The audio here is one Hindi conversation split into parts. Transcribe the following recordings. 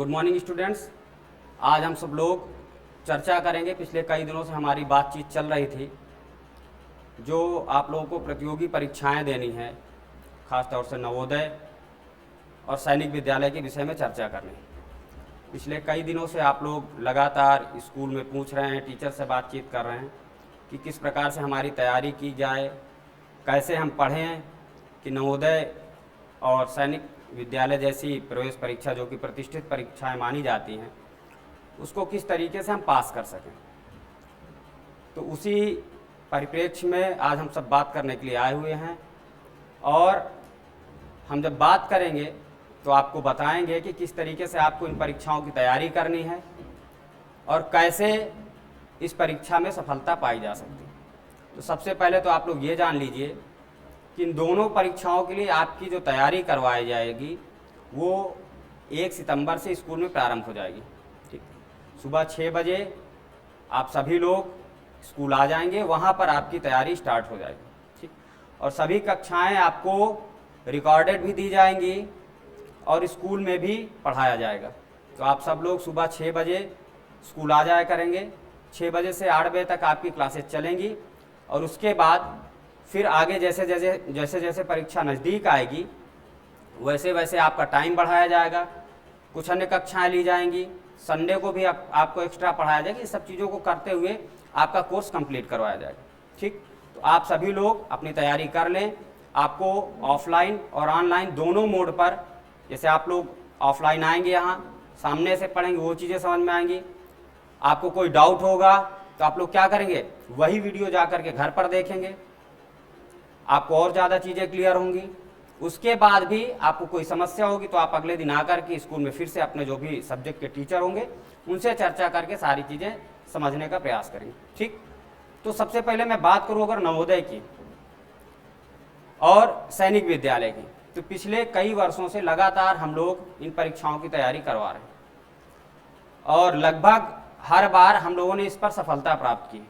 Good morning students. आज हम सब लोग चर्चा करेंगे। पिछले कई दिनों से हमारी बातचीत चल रही थी जो आप लोगों को प्रतियोगी परीक्षाएं देनी है, ख़ासतौर से नवोदय और सैनिक विद्यालय के विषय में चर्चा करनी है। पिछले कई दिनों से आप लोग लगातार स्कूल में पूछ रहे हैं, टीचर से बातचीत कर रहे हैं कि किस प्रकार से हमारी तैयारी की जाए, कैसे हम पढ़ें कि नवोदय और सैनिक विद्यालय जैसी प्रवेश परीक्षा जो कि प्रतिष्ठित परीक्षाएं मानी जाती हैं उसको किस तरीके से हम पास कर सकें। तो उसी परिप्रेक्ष्य में आज हम सब बात करने के लिए आए हुए हैं और हम जब बात करेंगे तो आपको बताएंगे कि किस तरीके से आपको इन परीक्षाओं की तैयारी करनी है और कैसे इस परीक्षा में सफलता पाई जा सकती है। तो सबसे पहले तो आप लोग ये जान लीजिए कि इन दोनों परीक्षाओं के लिए आपकी जो तैयारी करवाई जाएगी वो 1 सितंबर से स्कूल में प्रारंभ हो जाएगी। ठीक, सुबह 6 बजे आप सभी लोग स्कूल आ जाएंगे, वहाँ पर आपकी तैयारी स्टार्ट हो जाएगी। ठीक, और सभी कक्षाएं आपको रिकॉर्डेड भी दी जाएंगी और स्कूल में भी पढ़ाया जाएगा। तो आप सब लोग सुबह 6 बजे स्कूल आ जाया करेंगे। 6 बजे से 8 बजे तक आपकी क्लासेस चलेंगी और उसके बाद फिर आगे जैसे जैसे परीक्षा नज़दीक आएगी वैसे वैसे आपका टाइम बढ़ाया जाएगा। कुछ अन्य कक्षाएं ली जाएंगी, संडे को भी आपको एक्स्ट्रा पढ़ाया जाएगा। इन सब चीज़ों को करते हुए आपका कोर्स कंप्लीट करवाया जाएगा। ठीक, तो आप सभी लोग अपनी तैयारी कर लें। आपको ऑफलाइन और ऑनलाइन दोनों मोड पर, जैसे आप लोग ऑफलाइन आएंगे यहाँ सामने से पढ़ेंगे वो चीज़ें समझ में आएंगी। आपको कोई डाउट होगा तो आप लोग क्या करेंगे, वही वीडियो जा कर के घर पर देखेंगे, आपको और ज़्यादा चीज़ें क्लियर होंगी। उसके बाद भी आपको कोई समस्या होगी तो आप अगले दिन आकर के स्कूल में फिर से अपने जो भी सब्जेक्ट के टीचर होंगे उनसे चर्चा करके सारी चीज़ें समझने का प्रयास करेंगे। ठीक, तो सबसे पहले मैं बात करूँ अगर नवोदय की और सैनिक विद्यालय की, तो पिछले कई वर्षों से लगातार हम लोग इन परीक्षाओं की तैयारी करवा रहे हैं और लगभग हर बार हम लोगों ने इस पर सफलता प्राप्त की,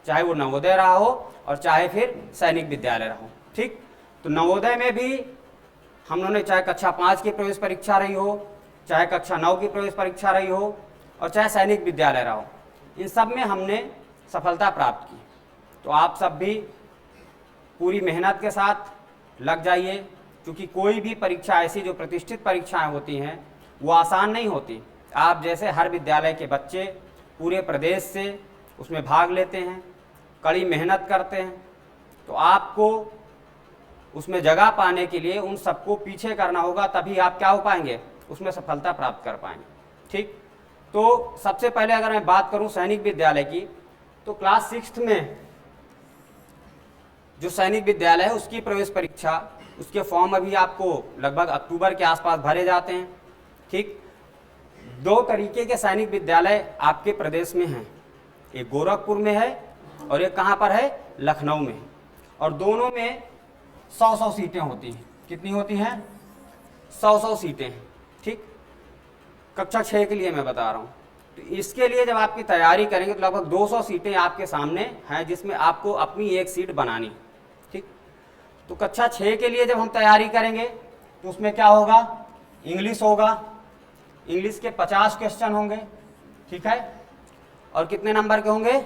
चाहे वो नवोदय रहा हो और चाहे फिर सैनिक विद्यालय रहा हो। ठीक, तो नवोदय में भी हम लोगों ने चाहे कक्षा 5 की प्रवेश परीक्षा रही हो, चाहे कक्षा 9 की प्रवेश परीक्षा रही हो और चाहे सैनिक विद्यालय रहा हो, इन सब में हमने सफलता प्राप्त की। तो आप सब भी पूरी मेहनत के साथ लग जाइए, क्योंकि कोई भी परीक्षा ऐसी जो प्रतिष्ठित परीक्षाएं होती हैं वो आसान नहीं होती। आप जैसे हर विद्यालय के बच्चे पूरे प्रदेश से उसमें भाग लेते हैं, कड़ी मेहनत करते हैं, तो आपको उसमें जगह पाने के लिए उन सबको पीछे करना होगा, तभी आप क्या हो पाएंगे, उसमें सफलता प्राप्त कर पाएंगे। ठीक, तो सबसे पहले अगर मैं बात करूं सैनिक विद्यालय की, तो क्लास 6 में जो सैनिक विद्यालय है उसकी प्रवेश परीक्षा, उसके फॉर्म अभी आपको लगभग अक्टूबर के आसपास भरे जाते हैं। ठीक, 2 तरीके के सैनिक विद्यालय आपके प्रदेश में हैं, एक गोरखपुर में है और एक कहाँ पर है, लखनऊ में, और दोनों में 100-100 सीटें होती हैं। कितनी होती हैं, 100-100 सीटें हैं। ठीक, कक्षा 6 के लिए मैं बता रहा हूँ। तो इसके लिए जब आपकी तैयारी करेंगे तो लगभग 200 सीटें आपके सामने हैं जिसमें आपको अपनी एक सीट बनानी। ठीक, तो कक्षा 6 के लिए जब हम तैयारी करेंगे तो उसमें क्या होगा, इंग्लिश होगा, इंग्लिश के 50 क्वेश्चन होंगे। ठीक है, और कितने नंबर के होंगे,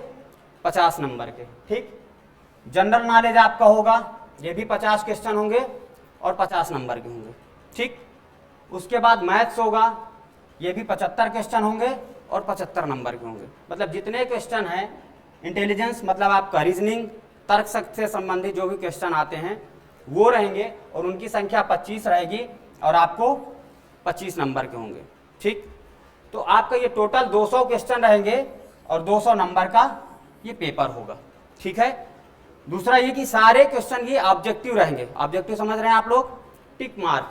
50 नंबर के। ठीक, जनरल नॉलेज आपका होगा, ये भी 50 क्वेश्चन होंगे और 50 नंबर के होंगे। ठीक, उसके बाद मैथ्स होगा, ये भी 75 क्वेश्चन होंगे और 75 नंबर के होंगे। मतलब जितने क्वेश्चन हैं इंटेलिजेंस, मतलब आपका रीजनिंग, तर्क से संबंधित जो भी क्वेश्चन आते हैं वो रहेंगे और उनकी संख्या 25 रहेगी और आपको 25 नंबर के होंगे। ठीक, तो आपका ये टोटल 200 क्वेश्चन रहेंगे और 200 नंबर का ये पेपर होगा। ठीक है, दूसरा ये कि सारे क्वेश्चन ये ऑब्जेक्टिव रहेंगे। ऑब्जेक्टिव समझ रहे हैं आप लोग, टिक मार्क,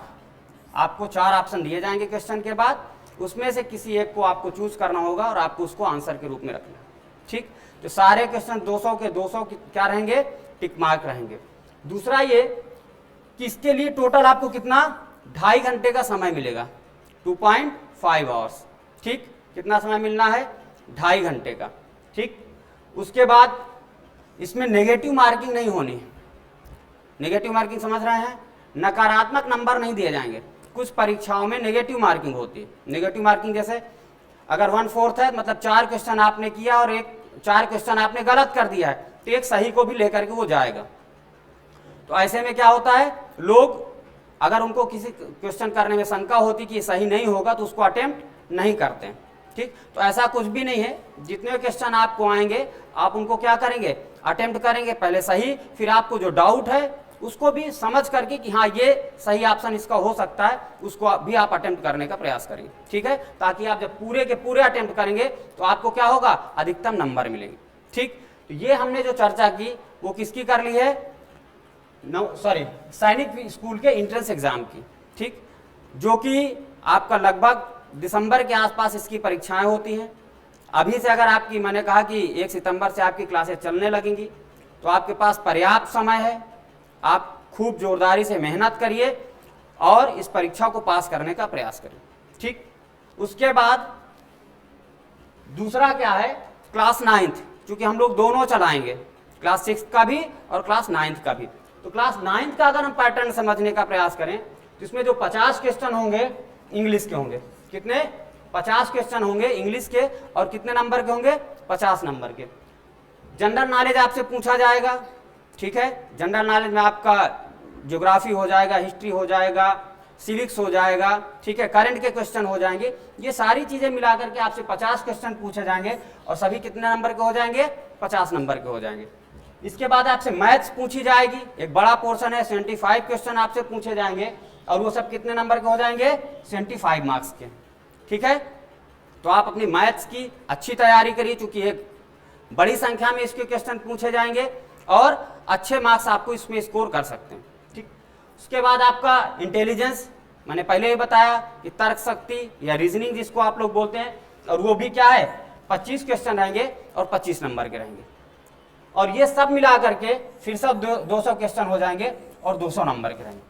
आपको 4 ऑप्शन दिए जाएंगे क्वेश्चन के बाद, उसमें से किसी एक को आपको चूज करना होगा और आपको उसको आंसर के रूप में रखना। ठीक, तो सारे क्वेश्चन 200 के 200 क्या रहेंगे, टिक मार्क रहेंगे। दूसरा ये कि इसके लिए टोटल आपको कितना, 2.5 घंटे का समय मिलेगा, 2.5 आवर्स। ठीक, कितना समय मिलना है, 2.5 घंटे का। ठीक, उसके बाद इसमें नेगेटिव मार्किंग नहीं होनी। नेगेटिव मार्किंग समझ रहे हैं, नकारात्मक नंबर नहीं दिए जाएंगे। कुछ परीक्षाओं में नेगेटिव मार्किंग होती है। नेगेटिव मार्किंग जैसे अगर 1/4 है, मतलब 4 क्वेश्चन आपने किया और 4 क्वेश्चन आपने गलत कर दिया है, तो एक सही को भी लेकर के वो जाएगा। तो ऐसे में क्या होता है, लोग अगर उनको किसी क्वेश्चन करने में शंका होती कि सही नहीं होगा तो उसको अटेम्प्ट नहीं करते हैं। ठीक, तो ऐसा कुछ भी नहीं है। जितने क्वेश्चन आपको आएंगे आप उनको क्या करेंगे, अटेम्प्ट करेंगे, पहले सही, फिर आपको जो डाउट है उसको भी समझ करके कि हाँ ये सही ऑप्शन इसका हो सकता है, उसको भी आप अटेम्प्ट करने का प्रयास करेंगे। ठीक है, ताकि आप जब पूरे के पूरे अटेम्प्ट करेंगे तो आपको क्या होगा, अधिकतम नंबर मिलेंगे। ठीक, तो ये हमने जो चर्चा की वो किसकी कर ली है, सैनिक स्कूल के एंट्रेंस एग्जाम की। ठीक, जो कि आपका लगभग दिसंबर के आसपास इसकी परीक्षाएं होती हैं। अभी से अगर आपकी, मैंने कहा कि 1 सितंबर से आपकी क्लासेस चलने लगेंगी, तो आपके पास पर्याप्त समय है। आप खूब जोरदारी से मेहनत करिए और इस परीक्षा को पास करने का प्रयास करिए। ठीक, उसके बाद दूसरा क्या है, क्लास 9th, चूंकि हम लोग दोनों चलाएंगे, क्लास 6 का भी और क्लास 9th का भी। तो क्लास 9th का अगर हम पैटर्न समझने का प्रयास करें तो इसमें जो 50 क्वेश्चन होंगे इंग्लिश के होंगे। कितने, 50 क्वेश्चन होंगे इंग्लिश के, और कितने नंबर के होंगे, 50 नंबर के। जनरल नॉलेज आपसे पूछा जाएगा। ठीक है, जनरल नॉलेज में आपका ज्योग्राफी हो जाएगा, हिस्ट्री हो जाएगा, सिविक्स हो जाएगा। ठीक है, करंट के क्वेश्चन हो जाएंगे। ये सारी चीजें मिलाकर के आपसे 50 क्वेश्चन पूछे जाएंगे और सभी कितने नंबर के हो जाएंगे, 50 नंबर के हो जाएंगे। इसके बाद आपसे मैथ्स पूछी जाएगी, एक बड़ा पोर्शन है, 75 क्वेश्चन आपसे पूछे जाएंगे और वो सब कितने नंबर के हो जाएंगे, 75 मार्क्स के। ठीक है, तो आप अपनी मैथ्स की अच्छी तैयारी करिए, चूंकि एक बड़ी संख्या में इसके क्वेश्चन पूछे जाएंगे और अच्छे मार्क्स आपको इसमें स्कोर कर सकते हैं। ठीक, उसके बाद आपका इंटेलिजेंस, मैंने पहले ही बताया कि तर्क शक्ति या रीजनिंग जिसको आप लोग बोलते हैं, और वो भी क्या है, 25 क्वेश्चन रहेंगे और 25 नंबर के रहेंगे। और ये सब मिला करके फिर सब 200 क्वेश्चन हो जाएंगे और 200 नंबर के रहेंगे।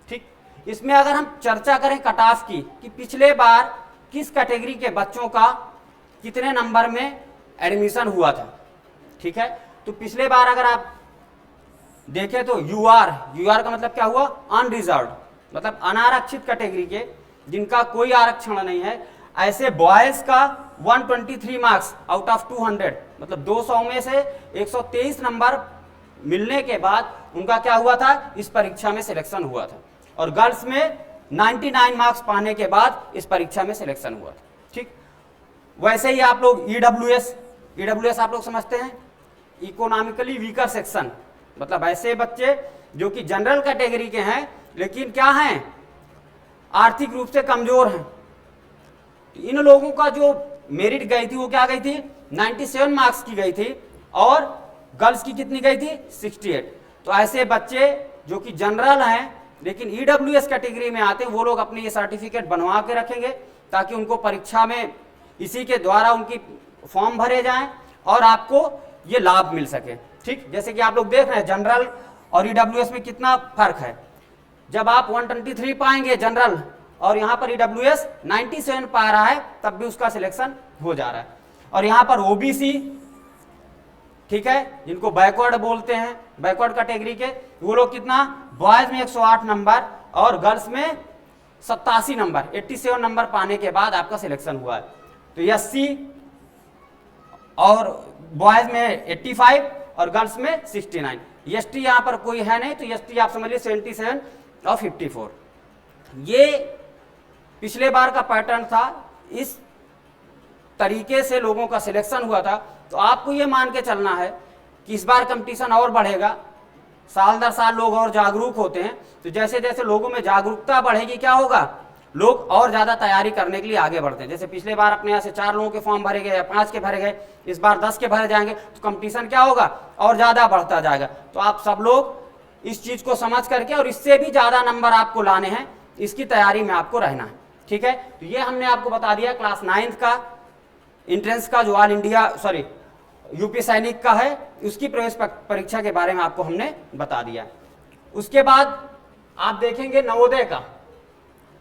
ठीक, इसमें अगर हम चर्चा करें कट ऑफ की कि पिछले बार किस कैटेगरी के बच्चों का कितने नंबर में एडमिशन हुआ था। ठीक है, तो पिछले बार अगर आप देखें तो यूआर का मतलब क्या हुआ, अनरिजर्व्ड, मतलब अनारक्षित कैटेगरी के जिनका कोई आरक्षण नहीं है, ऐसे बॉयज का 123 मार्क्स आउट ऑफ 200, मतलब 200 में से 123 नंबर मिलने के बाद उनका क्या हुआ था, इस परीक्षा में सिलेक्शन हुआ था। और गर्ल्स में 99 मार्क्स पाने के बाद इस परीक्षा में सिलेक्शन हुआ था। ठीक, वैसे ही आप लोग ईडब्ल्यूएस आप लोग समझते हैं, इकोनॉमिकली वीकर सेक्शन, मतलब ऐसे बच्चे जो कि जनरल कैटेगरी के हैं लेकिन क्या हैं, आर्थिक रूप से कमजोर हैं। इन लोगों का जो मेरिट गई थी वो क्या गई थी, 97 मार्क्स की गई थी, और गर्ल्स की कितनी गई थी, 68। तो ऐसे बच्चे जो कि जनरल हैं लेकिन ईडब्ल्यूएस कैटेगरी में आते हैं, वो लोग अपने ये सर्टिफिकेट बनवा के रखेंगे ताकि उनको परीक्षा में इसी के द्वारा उनकी फॉर्म भरे जाएं और आपको ये लाभ मिल सके। ठीक, जैसे कि आप लोग देख रहे हैं जनरल और ईडब्ल्यूएस में कितना फर्क है। जब आप 123 पाएंगे जनरल और यहाँ पर ईडब्ल्यूएस 97 पा रहा है, तब भी उसका सिलेक्शन हो जा रहा है। और यहाँ पर ओबीसी, ठीक है, जिनको बैकवर्ड बोलते हैं, बैकवर्ड कैटेगरी के, वो लोग कितना, बॉयज में 108 नंबर और गर्ल्स में 87 नंबर, 87 नंबर पाने के बाद आपका सिलेक्शन हुआ है। तो एससी और बॉयज में 85 और गर्ल्स में 69। एसटी यहाँ पर कोई है नहीं, तो एसटी आप समझ लीजिए 77 और 54। ये पिछले बार का पैटर्न था, इस तरीके से लोगों का सिलेक्शन हुआ था। तो आपको ये मान के चलना है कि इस बार कंपटीशन और बढ़ेगा, साल दर साल लोग और जागरूक होते हैं। तो जैसे जैसे लोगों में जागरूकता बढ़ेगी, क्या होगा, लोग और ज्यादा तैयारी करने के लिए आगे बढ़ते हैं। जैसे पिछले बार अपने यहाँ से 4 लोगों के फॉर्म भरे गए या 5 के भरे गए, इस बार 10 के भरे जाएंगे, तो कंपटीशन क्या होगा, और ज्यादा बढ़ता जाएगा। तो आप सब लोग इस चीज को समझ करके और इससे भी ज्यादा नंबर आपको लाने हैं, इसकी तैयारी में आपको रहना है। ठीक है, तो ये हमने आपको बता दिया क्लास 9th का एंट्रेंस का, जो ऑल इंडिया यूपी सैनिक का है, उसकी प्रवेश परीक्षा के बारे में आपको हमने बता दिया। उसके बाद आप देखेंगे नवोदय का,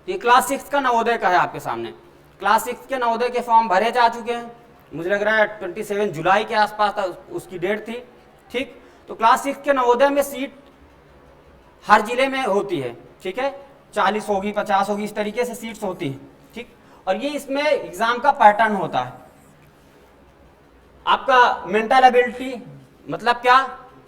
ये क्लास 6 का नवोदय का है आपके सामने। क्लास 6 के नवोदय के फॉर्म भरे जा चुके हैं, मुझे लग रहा है 27 जुलाई के आसपास था उसकी डेट थी। ठीक, तो क्लास 6 के नवोदय में सीट हर जिले में होती है। ठीक है, 40 होगी, 50 होगी, इस तरीके से सीट्स होती हैं, ठीक। और ये इसमें एग्जाम का पैटर्न होता है। आपका मेंटल एबिलिटी मतलब क्या,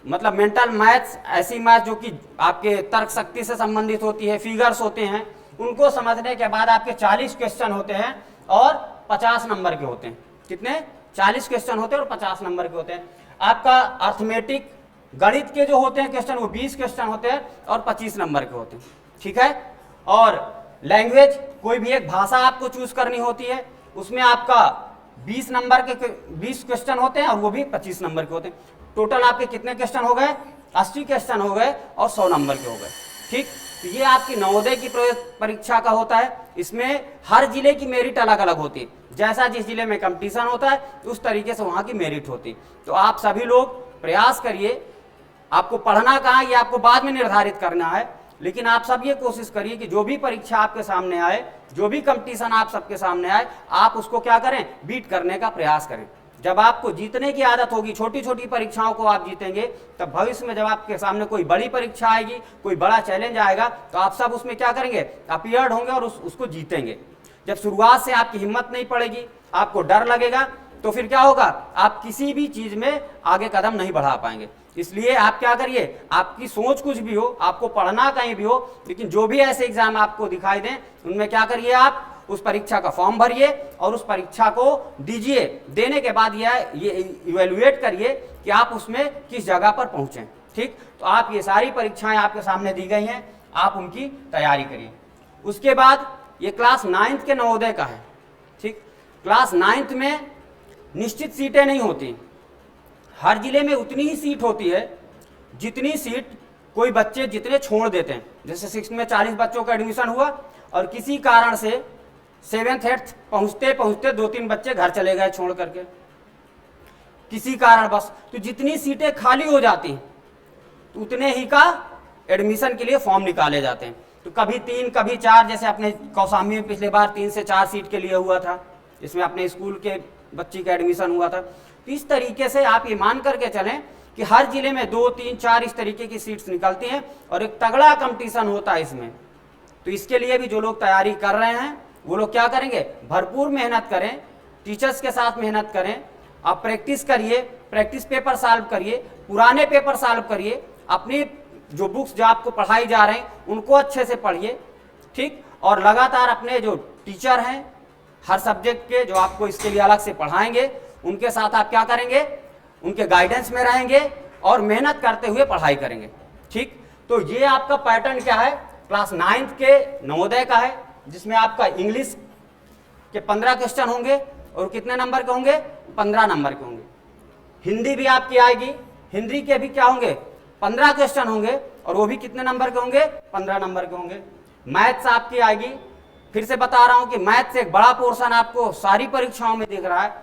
मतलब मेंटल मैथ्स, ऐसी मैथ जो कि आपके तर्क शक्ति से संबंधित होती है, फिगर्स होते हैं, उनको समझने के बाद आपके 40 क्वेश्चन होते हैं और 50 नंबर के होते हैं। कितने? 40 क्वेश्चन होते हैं और 50 नंबर के होते हैं। आपका अर्थमेटिक गणित के जो होते हैं क्वेश्चन, वो 20 क्वेश्चन होते हैं और 25 नंबर के होते हैं, ठीक है। और लैंग्वेज, कोई भी एक भाषा आपको चूज करनी होती है, उसमें आपका 20 नंबर के 20 क्वेश्चन होते हैं और वो भी 25 नंबर के होते हैं। टोटल आपके कितने क्वेश्चन हो गए? 80 क्वेश्चन हो गए और 100 नंबर के हो गए, ठीक। तो ये आपकी नवोदय की प्रवेश परीक्षा का होता है। इसमें हर जिले की मेरिट अलग अलग होती है, जैसा जिस जिले में कंपटीशन होता है उस तरीके से वहां की मेरिट होती है। तो आप सभी लोग प्रयास करिए, आपको पढ़ना कहाँ ये आपको बाद में निर्धारित करना है, लेकिन आप सब ये कोशिश करिए कि जो भी परीक्षा आपके सामने आए, जो भी कंपटीशन आप सबके सामने आए, आप उसको क्या करें? बीट करने का प्रयास करें। जब आपको जीतने की आदत होगी, छोटी छोटी परीक्षाओं को आप जीतेंगे, तब भविष्य में जब आपके सामने कोई बड़ी परीक्षा आएगी, कोई बड़ा चैलेंज आएगा, तो आप सब उसमें क्या करेंगे? अपीयर्ड होंगे और उसको जीतेंगे। जब शुरुआत से आपकी हिम्मत नहीं पड़ेगी, आपको डर लगेगा, तो फिर क्या होगा? आप किसी भी चीज में आगे कदम नहीं बढ़ा पाएंगे। इसलिए आप क्या करिए, आपकी सोच कुछ भी हो, आपको पढ़ना कहीं भी हो, लेकिन जो भी ऐसे एग्जाम आपको दिखाई दें, उनमें क्या करिए, आप उस परीक्षा का फॉर्म भरिए और उस परीक्षा को दीजिए। देने के बाद ये इवेल्युएट करिए कि आप उसमें किस जगह पर पहुंचे, ठीक। तो आप ये सारी परीक्षाएं आपके सामने दी गई हैं, आप उनकी तैयारी करिए। उसके बाद ये क्लास 9th के नवोदय का है, ठीक। क्लास 9th में निश्चित सीटें नहीं होती, हर जिले में उतनी ही सीट होती है जितनी सीट कोई बच्चे जितने छोड़ देते हैं। जैसे 6th में 40 बच्चों का एडमिशन हुआ और किसी कारण से 7th 8th पहुंचते पहुंचते 2-3 बच्चे घर चले गए छोड़ करके, किसी कारण बस, तो जितनी सीटें खाली हो जाती हैं तो उतने ही का एडमिशन के लिए फॉर्म निकाले जाते हैं। तो कभी 3 कभी 4, जैसे अपने कौसाम्बी में पिछले बार 3 से 4 सीट के लिए हुआ था, इसमें अपने स्कूल के बच्ची का एडमिशन हुआ था। तो इस तरीके से आप ये मान करके चलें कि हर जिले में 2, 3, 4 इस तरीके की सीट्स निकलती हैं और एक तगड़ा कंपटीशन होता है इसमें। तो इसके लिए भी जो लोग तैयारी कर रहे हैं वो लोग क्या करेंगे? भरपूर मेहनत करें, टीचर्स के साथ मेहनत करें, आप प्रैक्टिस करिए, प्रैक्टिस पेपर सॉल्व करिए, पुराने पेपर सॉल्व करिए, अपनी जो बुक्स जो आपको पढ़ाई जा रहे हैं उनको अच्छे से पढ़िए, ठीक। और लगातार अपने जो टीचर हैं हर सब्जेक्ट के, जो आपको इसके लिए अलग से पढ़ाएंगे, उनके साथ आप क्या करेंगे? उनके गाइडेंस में रहेंगे और मेहनत करते हुए पढ़ाई करेंगे, ठीक। तो ये आपका पैटर्न क्या है? क्लास 9th के नवोदय का है, जिसमें आपका इंग्लिश के 15 क्वेश्चन होंगे और कितने नंबर के होंगे? 15 नंबर के होंगे। हिंदी भी आपकी आएगी, हिंदी के भी क्या होंगे? 15 क्वेश्चन होंगे और वो भी कितने नंबर के होंगे? 15 नंबर के होंगे। मैथ्स आपकी आएगी, फिर से बता रहा हूं कि मैथ्स एक बड़ा पोर्शन आपको सारी परीक्षाओं में दिख रहा है,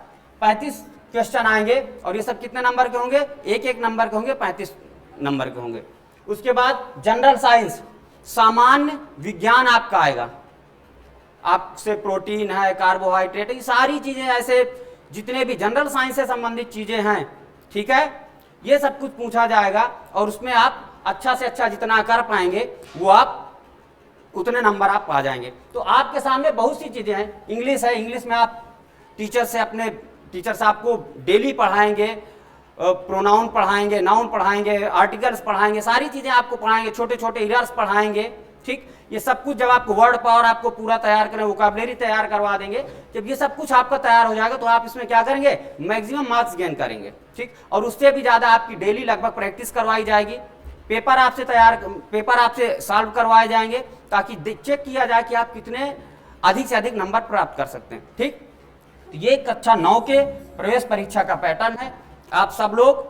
35 क्वेश्चन आएंगे और ये सब कितने नंबर के होंगे? 1-1 नंबर के होंगे, 35 नंबर के होंगे। उसके बाद जनरल साइंस, सामान्य विज्ञान आपका आएगा, आपसे प्रोटीन है, कार्बोहाइड्रेट, ये सारी चीजें, ऐसे जितने भी जनरल साइंस से संबंधित चीजें हैं, ठीक है, ये सब कुछ पूछा जाएगा और उसमें आप अच्छा से अच्छा जितना कर पाएंगे वो आप उतने नंबर आप पा जाएंगे। तो आपके सामने बहुत सी चीजें हैं। इंग्लिश है, इंग्लिश में आप टीचर से, अपने टीचर्स आपको डेली पढ़ाएंगे, प्रोनाउन पढ़ाएंगे, नाउन पढ़ाएंगे, आर्टिकल्स पढ़ाएंगे, सारी चीजें आपको पढ़ाएंगे, छोटे छोटे इरर्स पढ़ाएंगे, ठीक। ये सब कुछ जब आपको वर्ड पावर आपको पूरा तैयार करें, वोकैबुलरी तैयार करवा देंगे, जब ये सब कुछ आपका तैयार हो जाएगा तो आप इसमें क्या करेंगे? मैक्सिमम मार्क्स गेन करेंगे, ठीक। और उससे भी ज्यादा आपकी डेली लगभग प्रैक्टिस करवाई जाएगी, पेपर आपसे सॉल्व करवाए जाएंगे, ताकि चेक किया जाए कि आप कितने अधिक से अधिक नंबर प्राप्त कर सकते हैं, ठीक। तो ये कक्षा 9 के प्रवेश परीक्षा का पैटर्न है। आप सब लोग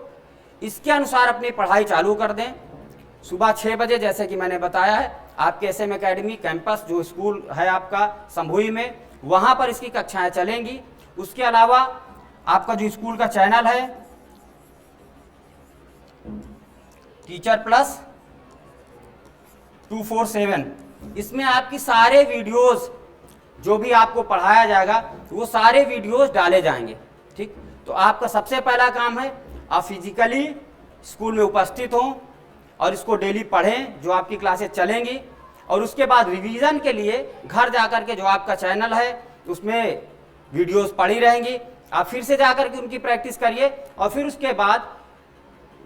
इसके अनुसार अपनी पढ़ाई चालू कर दें। सुबह 6 बजे, जैसे कि मैंने बताया है, आपके SM एकेडमी कैंपस जो स्कूल है आपका संभुई में, वहां पर इसकी कक्षाएं चलेंगी। उसके अलावा आपका जो स्कूल का चैनल है टीचर प्लस 247, इसमें आपकी सारे वीडियोस जो भी आपको पढ़ाया जाएगा वो सारे वीडियोस डाले जाएंगे, ठीक। तो आपका सबसे पहला काम है आप फिजिकली स्कूल में उपस्थित हों और इसको डेली पढ़ें, जो आपकी क्लासेस चलेंगी। और उसके बाद रिवीजन के लिए घर जाकर के जो आपका चैनल है उसमें वीडियोस पड़ी रहेंगी, आप फिर से जाकर के उनकी प्रैक्टिस करिए। और फिर उसके बाद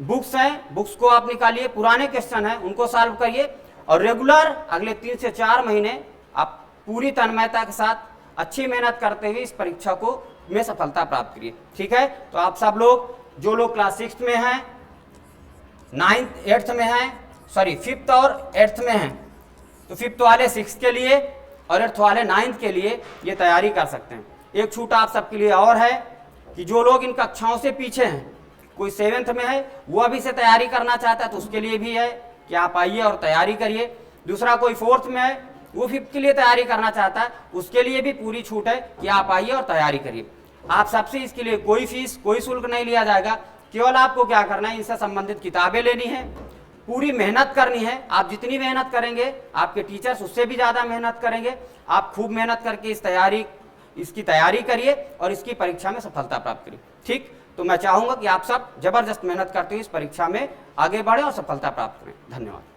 बुक्स हैं, बुक्स को आप निकालिए, पुराने क्वेश्चन हैं उनको सॉल्व करिए और रेगुलर अगले 3 से 4 महीने आप पूरी तन्मयता के साथ अच्छी मेहनत करते हुए इस परीक्षा को में सफलता प्राप्त करिए। ठीक है, तो आप सब लोग जो लोग क्लास 6 में हैं, 9th 8th में हैं, सॉरी 5th और 8th में हैं, तो 5th वाले 6th के लिए और 8th वाले 9th के लिए ये तैयारी कर सकते हैं। एक छूट आप सबके लिए और है कि जो लोग इन कक्षाओं से पीछे हैं, कोई 7th में है वो अभी से तैयारी करना चाहता है तो उसके लिए भी है कि आप आइए और तैयारी करिए। दूसरा कोई 4th में है वो 5th के लिए तैयारी करना चाहता है, उसके लिए भी पूरी छूट है कि आप आइए और तैयारी करिए। आप सबसे इसके लिए कोई फीस कोई शुल्क नहीं लिया जाएगा, केवल आपको क्या करना है, इनसे संबंधित किताबें लेनी है, पूरी मेहनत करनी है। आप जितनी मेहनत करेंगे आपके टीचर्स उससे भी ज़्यादा मेहनत करेंगे। आप खूब मेहनत करके इसकी तैयारी करिए और इसकी परीक्षा में सफलता प्राप्त करिए। ठीक, तो मैं चाहूँगा कि आप सब जबरदस्त मेहनत करते हुए इस परीक्षा में आगे बढ़ें और सफलता प्राप्त करें। धन्यवाद।